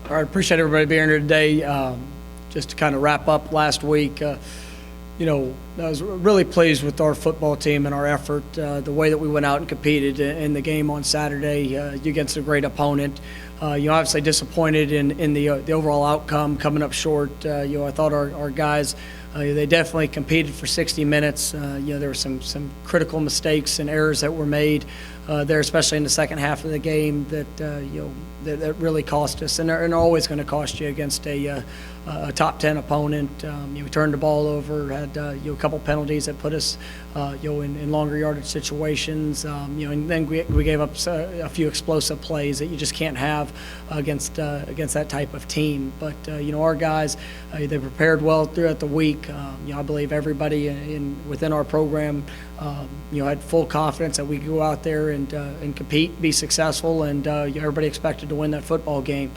All right, appreciate everybody being here today. Just to kind of wrap up last week, I was really pleased with our football team and our effort, the way that we went out and competed in the game on Saturday against a great opponent. Obviously disappointed in the overall outcome, coming up short. I thought our guys, they definitely competed for 60 minutes. There were some critical mistakes and errors that were made there, especially in the second half of the game that really cost us, and they're always going to cost you against a top 10 opponent. We turned the ball over, had a couple penalties that put us in longer yardage situations, and then we gave up a few explosive plays that you just can't have against that type of team. But our guys, they prepared well throughout the week. I believe everybody within our program had full confidence that we could go out there and compete, be successful, and everybody expected to win that football game.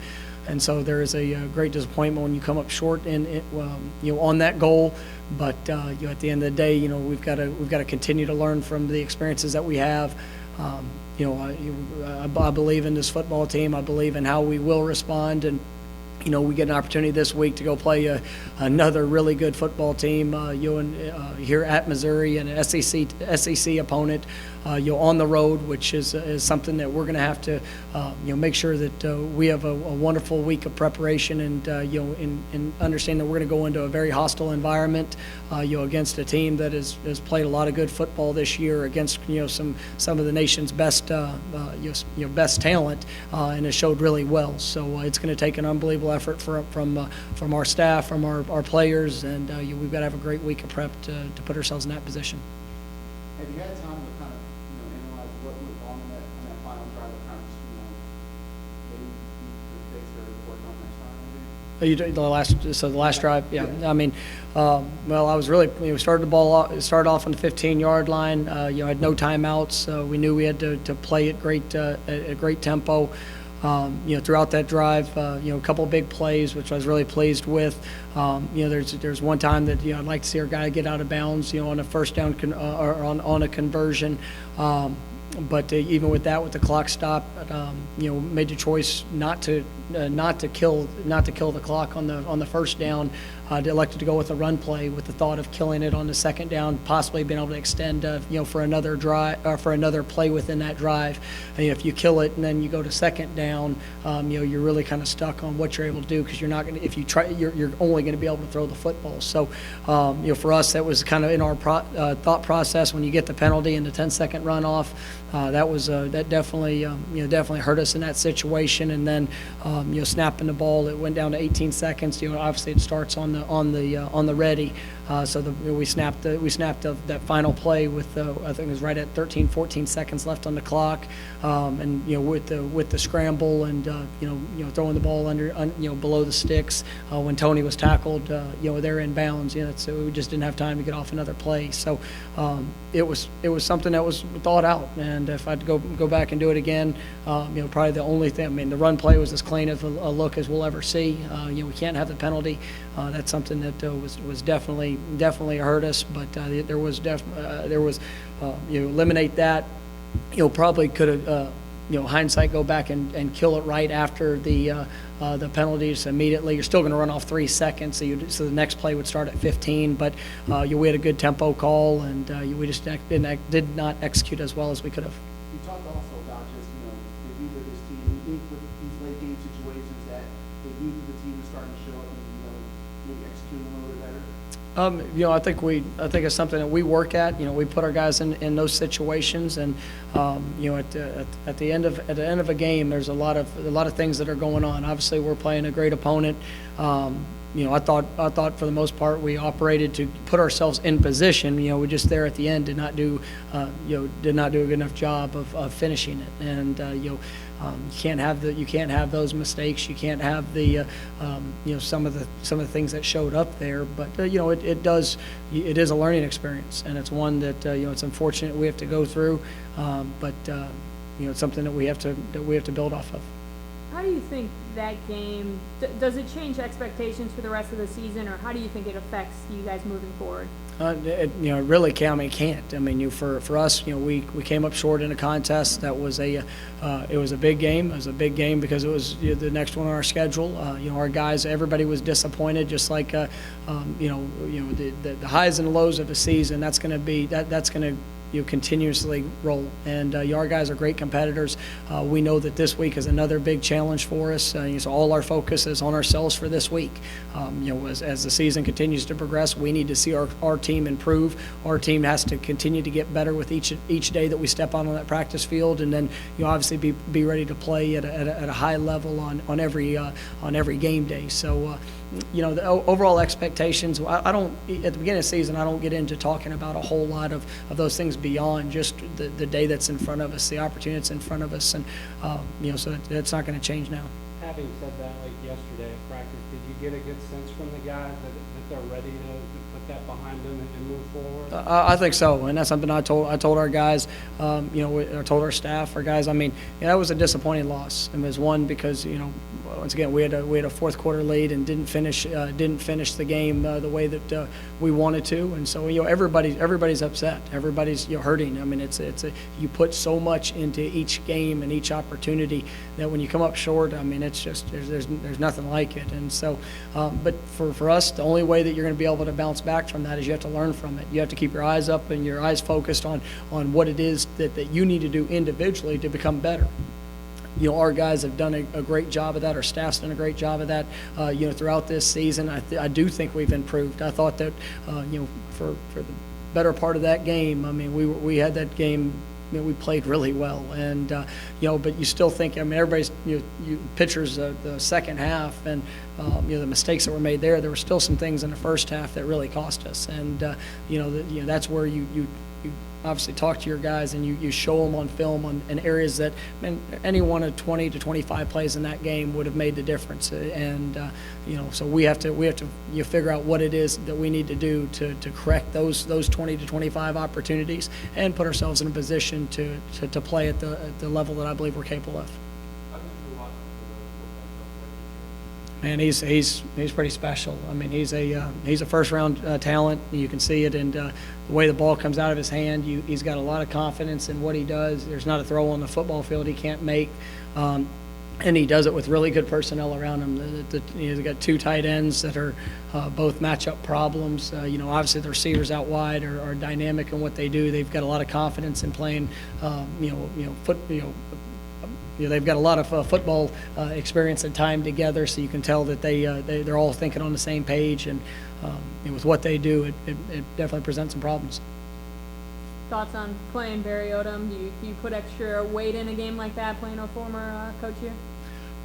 And so there is a great disappointment when you come up short on that goal. But at the end of the day, we've got to continue to learn from the experiences that we have. I believe in this football team. I believe in how we will respond, and we get an opportunity this week to go play another really good football team here at Missouri, and an SEC opponent on the road, which is something that we're going to have to make sure that we have a wonderful week of preparation, and understand that we're going to go into a very hostile environment against a team that has played a lot of good football this year against some of the nation's best best talent, and it showed really well. So it's going to take an unbelievable effort from our staff, from our players, and we've got to have a great week of prep to put ourselves in that position. Have you had time to kind of analyze what went wrong in that final drive that kind of maybe you could fix or report on next time? The last drive, yeah. I mean, well, I was really we started off on the 15-yard line. Had no timeouts. We knew we had to play at great tempo. Throughout that drive, a couple of big plays, which I was really pleased with. There's one time that I'd like to see our guy get out of bounds, on a first down or on a conversion. But even with that, with the clock stop, made the choice not to kill the clock on the first down. Elected to go with a run play with the thought of killing it on the second down, possibly being able to extend, for another drive or for another play within that drive. And if you kill it and then you go to second down, you're really kind of stuck on what you're able to do, because you're not going to. If you try, you're only going to be able to throw the football. So, for us, that was kind of in our thought process. When you get the penalty and the 10-second runoff, that definitely hurt us in that situation. And then, snapping the ball, it went down to 18 seconds. Obviously it starts on the ready. So we snapped that final play with I think it was right at 13, 14 seconds left on the clock, and with the scramble and throwing the ball under below the sticks when Tony was tackled, they're in bounds. So we just didn't have time to get off another play. So it was something that was thought out, and if I'd go back and do it again, probably the only thing. I mean, the run play was as clean of a look as we'll ever see. We can't have the penalty. That's something that was definitely hurt us, but there was eliminate that. Probably could have hindsight go back and kill it right after the penalties immediately. You're still going to run off 3 seconds, so the next play would start at 15. But we had a good tempo call, and we just did not execute as well as we could have. You talked also about just the youth of this team. You think with these late game situations that the youth of the team is starting to show up and maybe executing a little bit better? I think it's something that we work at. We put our guys in those situations, and at the end of a game, there's a lot of things that are going on. Obviously, we're playing a great opponent. I thought for the most part we operated to put ourselves in position. We just there at the end did not do a good enough job of finishing it. And you can't have those mistakes. You can't have the some of the things that showed up there. But it is a learning experience, and it's one that it's unfortunate we have to go through. But it's something that we have to build off of. How do you think that game, does it change expectations for the rest of the season, or how do you think it affects you guys moving forward? It really can't. I mean, it can't. I mean, for us, we came up short in a contest that was it was a big game. It was a big game because it was the next one on our schedule. Our guys, everybody was disappointed, just like the highs and lows of a season. That's going to be that's going to continuously roll. And our guys are great competitors. We know that this week is another big challenge for us. So all our focus is on ourselves for this week. As the season continues to progress, we need to see our team improve. Our team has to continue to get better with each day that we step on that practice field, and then obviously be ready to play at a high level on every game day. So. The overall expectations, I don't, at the beginning of the season, I don't get into talking about a whole lot of those things beyond just the day that's in front of us, the opportunity that's in front of us, and, so that's not going to change now. Having said that, like yesterday at practice, did you get a good sense from the guys that they're ready to put that behind them and move forward? I think so, and that's something I told our guys, I told our staff, our guys. I mean, that was a disappointing loss. It was one because once again we had a fourth quarter lead and didn't finish the game the way that we wanted to, and so everybody's upset. Everybody's hurting. I mean, you put so much into each game and each opportunity that when you come up short, I mean, it's just there's nothing like it. And so, but for us, the only way that you're going to be able to bounce back from that is you have to learn from it. You have to keep your eyes up and your eyes focused on what it is that you need to do individually to become better. Our guys have done a great job of that. Our staff's done a great job of that. Throughout this season, I do think we've improved. I thought that, for the better part of that game, I mean, we had that game. We played really well, and but you still think. I mean, everybody's pitchers the second half, and the mistakes that were made there. There were still some things in the first half that really cost us, and that's where you obviously talk to your guys and you show them on film in areas that any one of 20 to 25 plays in that game would have made the difference. And so we have to figure out what it is that we need to do to correct those 20 to 25 opportunities and put ourselves in a position to play at the level that I believe we're capable of. Man, he's pretty special. I mean, he's a first-round talent. You can see it in the way the ball comes out of his hand. He's got a lot of confidence in what he does. There's not a throw on the football field he can't make, and he does it with really good personnel around him. He's got two tight ends that are both matchup problems. Obviously the receivers out wide are dynamic in what they do. They've got a lot of confidence in playing. They've got a lot of football experience and time together, so you can tell that they're all thinking on the same page, and with what they do, it definitely presents some problems. Thoughts on playing Barry Odom? Do you put extra weight in a game like that, playing a former coach here?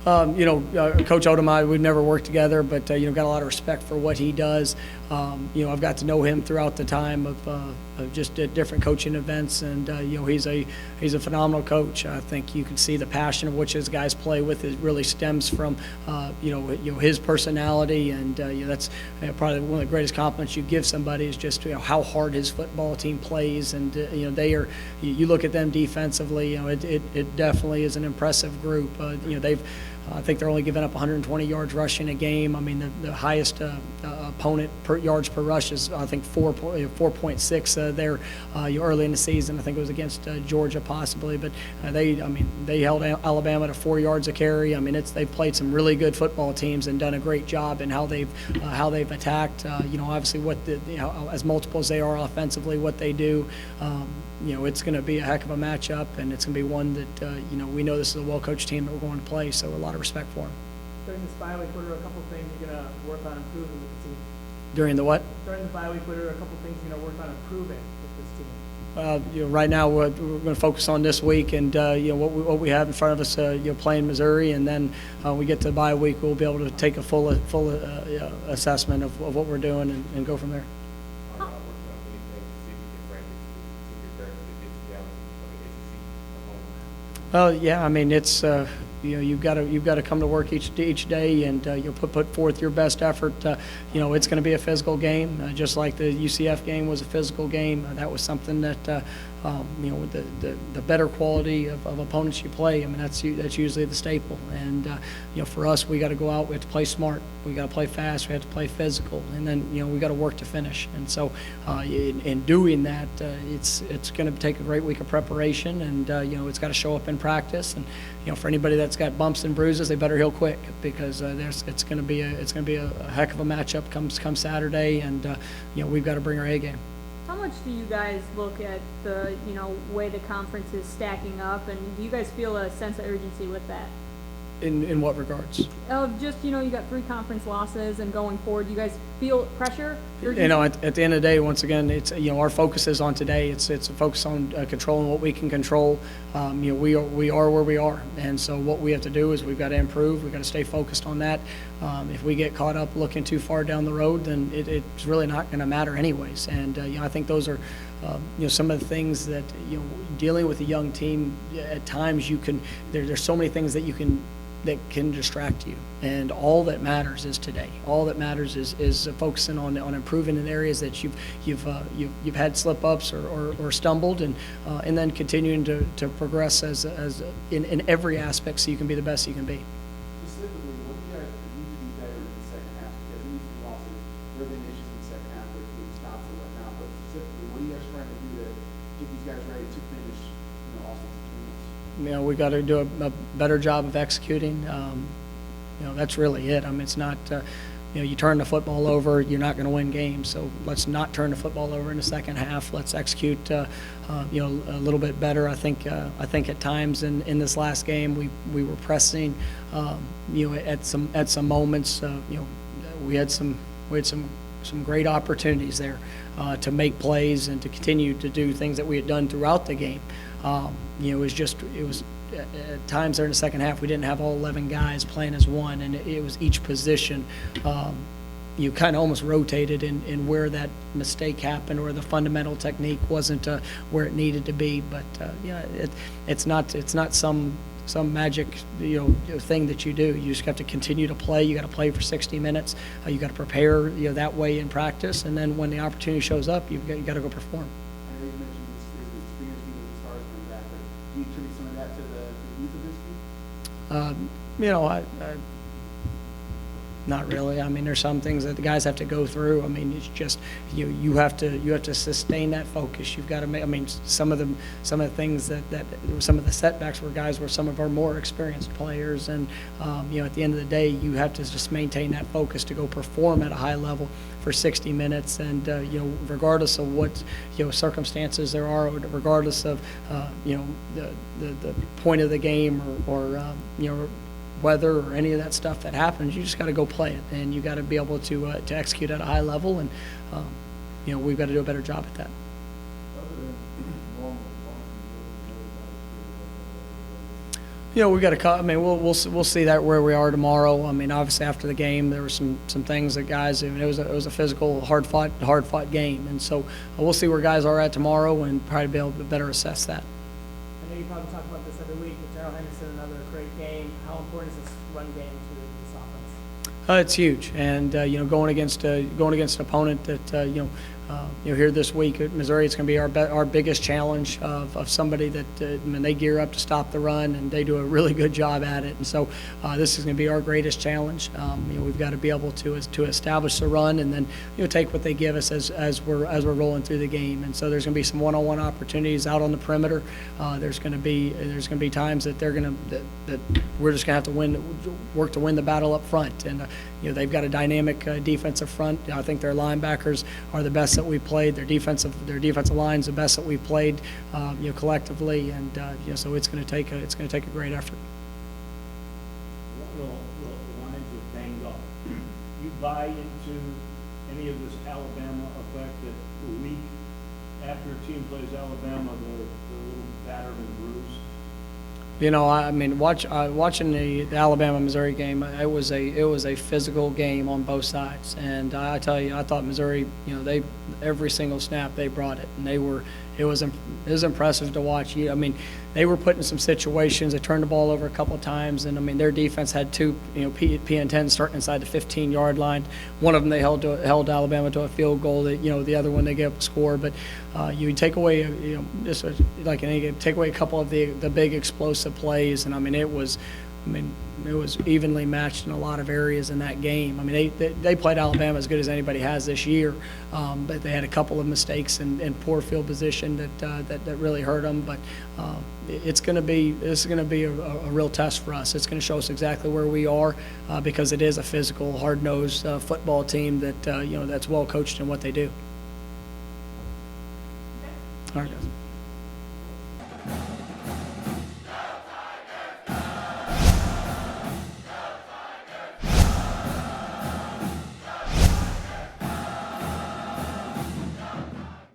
Coach Odom, we've never worked together, but got a lot of respect for what he does. I've got to know him throughout the time of just at different coaching events, and he's a phenomenal coach. I think you can see the passion of which his guys play with. It really stems from his personality, and that's probably one of the greatest compliments you give somebody is just how hard his football team plays, and they are. You look at them defensively, it definitely is an impressive group. I think they're only giving up 120 yards rushing a game. I mean, the highest opponent yards per rush is, I think, 4.6 there early in the season. I think it was against Georgia possibly, but they held Alabama to 4 yards a carry. I mean, they've played some really good football teams and done a great job in how they've attacked. Obviously as multiple as they are offensively, what they do. It's going to be a heck of a matchup, and it's going to be one that we know this is a well-coached team that we're going to play, so a lot of respect for them. During this bye week, what are a couple things you're going to work on improving with the team? During the what? During the bye week, what are a couple things you're going to work on improving with this team? Right now we're going to focus on this week and what we have in front of us. Playing Missouri, and then we get to the bye week, we'll be able to take a full assessment of what we're doing and go from there. Well, yeah, I mean, it's you've got to come to work each day, and you'll put forth your best effort. It's going to be a physical game, just like the UCF game was a physical game. That was something that you know, with the better quality of opponents you play, I mean, that's usually the staple. And, you know, for us, we got to go out, we have to play smart, we got to play fast, we have to play physical, and then, you know, we got to work to finish. And so in doing that, it's going to take a great week of preparation, and, you know, it's got to show up in practice. And, you know, for anybody that's got bumps and bruises, they better heal quick, because it's going to be a heck of a matchup come Saturday, and, you know, we've got to bring our A game. How much do you guys look at the, you know, way the conference is stacking up, and do you guys feel a sense of urgency with that? In what regards? Just, you know, you got 3 conference losses, and going forward, you guys feel pressure? You know, at the end of the day, once again, it's, you know, our focus is on today. It's a focus on controlling what we can control. You know, we are where we are, and so what we have to do is we've got to improve. We've got to stay focused on that. If we get caught up looking too far down the road, then it's really not going to matter anyways. And you know, I think those are you know, some of the things that, you know, dealing with a young team, at times you can there's so many things that can distract you, and all that matters is today. All that matters is focusing on improving in areas that you've had slip ups or stumbled, and then continuing to progress as in every aspect, so you can be the best you can be. Specifically, what do you guys need to be better in the second half? Because it needs to be losses, there have been issues in the second half where team stops and whatnot, but specifically, what are you guys trying to do to get these guys ready to finish, you know, also You know, we got to do a better job of executing. You know, that's really it. I mean, it's not, you know, you turn the football over, you're not going to win games. So let's not turn the football over in the second half. Let's execute, you know, a little bit better. I think at times in this last game, we were pressing, you know, at some moments, you know, we had some great opportunities there to make plays and to continue to do things that we had done throughout the game. You know, it was at times there in the second half, we didn't have all 11 guys playing as one, and it was each position. You kind of almost rotated in where that mistake happened, or the fundamental technique wasn't where it needed to be. But yeah, it's not some magic, you know, thing that you do. You just have to continue to play. You got to play for 60 minutes. You got to prepare, you know, that way in practice, and then when the opportunity shows up, you got to go perform. I know you mentioned this is the experience you as far as coming back, but do you attribute some of that to the youth of this team? You know, I not really. I mean, there's some things that the guys have to go through. I mean, it's just you have to sustain that focus. You've got to make. I mean, some of the things that some of the setbacks were guys were some of our more experienced players, and you know, at the end of the day, you have to just maintain that focus to go perform at a high level for 60 minutes. And you know, regardless of what, you know, circumstances there are, regardless of you know, the point of the game, or you know, weather or any of that stuff that happens, you just got to go play it, and you got to be able to execute at a high level, and you know, we've got to do a better job at that. You know, we got to. I mean, we'll see that where we are tomorrow. I mean, obviously after the game, there were some things that guys. I mean, it was a physical, hard fought game, and so we'll see where guys are at tomorrow, and probably be able to better assess that. I know you probably talk about this every week, but Gerald Henderson, another great game. How important is this run game to this offense? It's huge, and you know, going against an opponent that you know, here this week at Missouri, it's going to be our biggest challenge of somebody that when they gear up to stop the run, and they do a really good job at it. And so this is going to be our greatest challenge. You know, we've got to be able to establish the run, and then, you know, take what they give us as we're rolling through the game. And so there's going to be some one-on-one opportunities out on the perimeter. There's going to be times that they're going to that we're just going to have to work to win the battle up front. And you know, they've got a dynamic defensive front. I think their linebackers are the best that we played. Their defensive line's the best that we've played, you know, collectively, and you know, so it's going to take a great effort. The lines are banged up. You buy into any of this Alabama effect that the week after a team plays Alabama, they're a little battered and bruised? You know, I mean, watching the Alabama-Missouri game, it was a physical game on both sides, and I tell you, I thought Missouri, you know, every single snap they brought it, and it was impressive to watch. I mean, they were put in some situations. They turned the ball over a couple of times, and I mean, their defense had two, PN10 starting inside the 15-yard line. One of them they held Alabama to a field goal. That the other one they gave up a score. But you take away, take away a couple of the big explosive plays, and I mean, it was evenly matched in a lot of areas in that game. I mean, they played Alabama as good as anybody has this year, but they had a couple of mistakes and poor field position that really hurt them. But this is going to be a real test for us. It's going to show us exactly where we are because it is a physical, hard-nosed football team that that's well coached in what they do. All right, guys.